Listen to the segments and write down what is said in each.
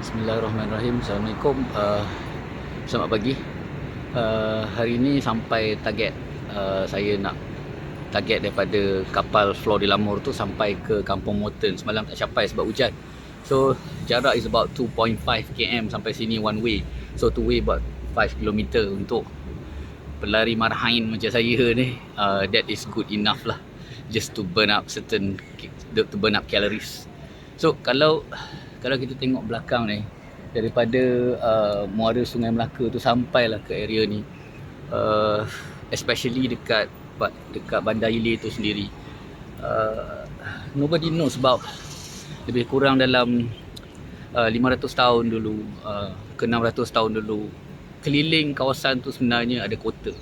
Bismillahirrahmanirrahim. Assalamualaikum. Selamat pagi. Hari ini sampai target. Saya nak target daripada kapal Flor de l'Amour tu sampai ke Kampung Moten. Semalam tak capai sebab hujan. So jarak is about 2.5 km sampai sini one way. So two way about 5 km untuk pelari marahin macam saya ni. That is good enough lah, just to burn up calories. So kalau kita tengok belakang ni, daripada muara Sungai Melaka tu sampailah ke area ni, especially dekat Bandar Hilir tu sendiri, nobody knows about. Lebih kurang dalam 500 tahun dulu, ke 600 tahun dulu, keliling kawasan tu sebenarnya ada kota.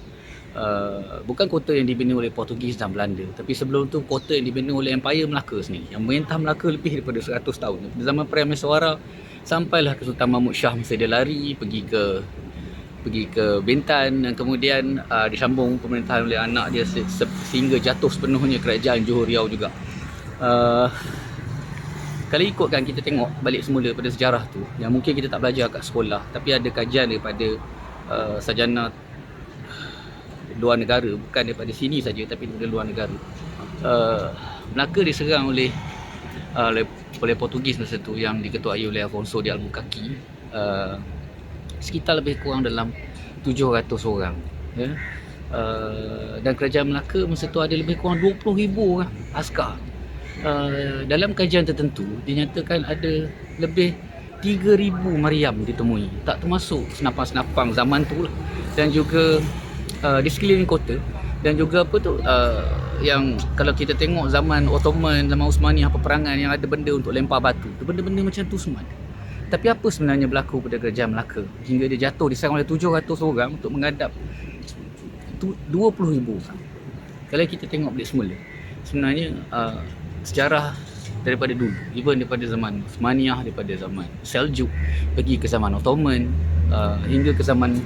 Bukan kota yang dibina oleh Portugis dan Belanda, tapi sebelum tu kota yang dibina oleh Empire Melaka sendiri, yang merentah Melaka lebih daripada 100 tahun. Di zaman Perang Meswara sampailah ke Sultan Mahmud Shah masa dia lari pergi ke Bintan, dan kemudian disambung pemerintahan oleh anak dia sehingga jatuh sepenuhnya kerajaan Johor Riau juga. Kalau ikutkan kita tengok balik semula pada sejarah tu, yang mungkin kita tak belajar kat sekolah, tapi ada kajian daripada sarjana luar negara, bukan daripada sini saja tapi daripada luar negara. Melaka diserang oleh Portugis masa tu, yang diketuai oleh Afonso de Albuquerque, sekitar lebih kurang dalam 700 orang, ya. Dan kerajaan Melaka masa tu ada lebih kurang 20,000 orang askar. Dalam kajian tertentu dinyatakan ada lebih 3,000 meriam ditemui, tak termasuk senapang-senapang zaman tu lah. Dan juga di sekeliling kota, dan juga yang kalau kita tengok zaman Ottoman, zaman Uthmaniyah, peperangan yang ada benda untuk lempar batu, benda-benda macam tu semua ada. Tapi apa sebenarnya berlaku pada kerajaan Melaka hingga dia jatuh diserang oleh 700 orang untuk menghadap 20,000 orang? Kalau kita tengok balik semula, sebenarnya sejarah daripada dulu, even daripada zaman Uthmaniyah, daripada zaman Seljuk, pergi ke zaman Ottoman, hingga ke zaman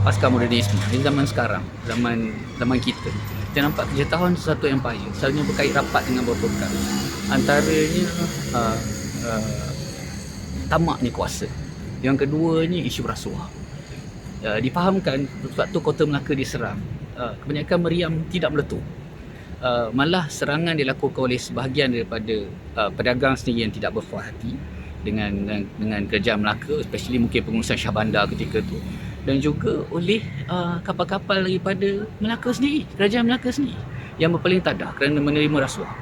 pasca modernisme, di zaman sekarang, zaman kita nampak kejatuhan satu empire selalunya berkait rapat dengan beberapa perkara. Antaranya tamaknya kuasa, yang keduanya isu rasuah. Difahamkan waktu kota Melaka diserang, kebanyakan meriam tidak meletup. Malah serangan dilakukan oleh sebahagian daripada pedagang sendiri yang tidak berpuas hati dengan kerajaan Melaka, especially mungkin pengurusan Shah Bandar ketika tu, dan juga oleh kapal-kapal daripada Melaka sendiri, kerajaan Melaka sendiri, yang berpaling tadah kerana menerima rasuah.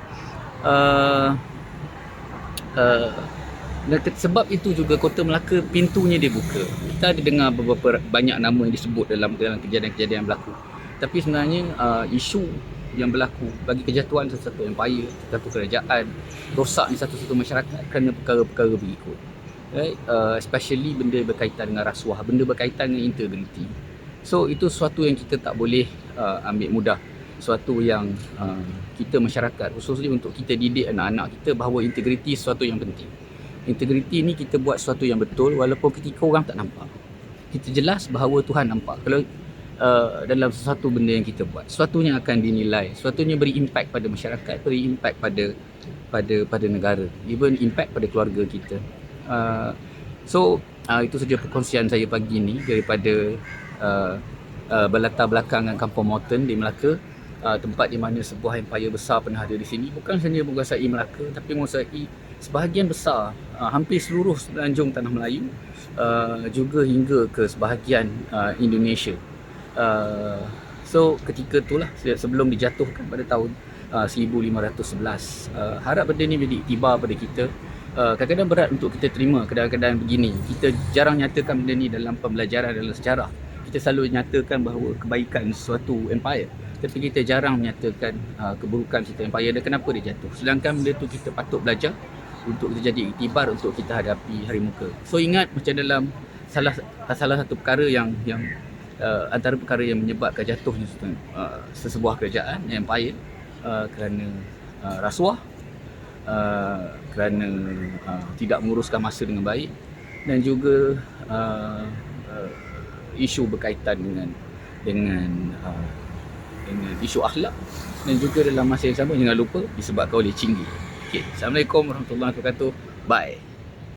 Dan sebab itu juga kota Melaka pintunya dibuka. Kita ada dengar banyak nama yang disebut dalam kejadian-kejadian yang berlaku, tapi sebenarnya isu yang berlaku bagi kejatuhan satu empire, satu kerajaan, rosaknya satu masyarakat kerana perkara-perkara berikut, right? Especially benda berkaitan dengan rasuah, benda berkaitan dengan integriti. So itu sesuatu yang kita tak boleh ambil mudah, sesuatu yang kita masyarakat, khususnya untuk kita didik anak-anak kita bahawa integriti sesuatu yang penting. Integriti ni kita buat sesuatu yang betul walaupun ketika orang tak nampak. Kita jelas bahawa Tuhan nampak. Kalau dalam sesuatu benda yang kita buat, sesuatunya akan dinilai, sesuatunya beri impact pada masyarakat, beri impact pada negara, even impact pada keluarga kita. So itu saja perkongsian saya pagi ni daripada berlatar belakang Kampung Moten di Melaka, tempat di mana sebuah empire besar pernah ada di sini. Bukan sahaja menguasai Melaka, tapi menguasai sebahagian besar, hampir seluruh semenanjung tanah Melayu, juga hingga ke sebahagian Indonesia. So ketika itulah, sebelum dijatuhkan pada tahun 1511, harap benda ni menjadi iktibar pada kita. Kadang-kadang berat untuk kita terima keadaan-keadaan begini. Kita jarang nyatakan benda ni dalam pembelajaran dalam sejarah. Kita selalu nyatakan bahawa kebaikan suatu empire, tapi kita jarang menyatakan keburukan suatu empire dan kenapa dia jatuh. Sedangkan benda tu kita patut belajar untuk kita jadi iktibar untuk kita hadapi hari muka. So ingat, macam dalam salah satu perkara yang antara perkara yang menyebabkan jatuhnya sesebuah kerajaan, empire, kerana rasuah, kerana tidak menguruskan masa dengan baik, dan juga isu berkaitan dengan isu akhlak, dan juga dalam masa yang sama jangan lupa disebabkan oleh Cinggi. Okay. Assalamualaikum warahmatullahi wabarakatuh. Bye.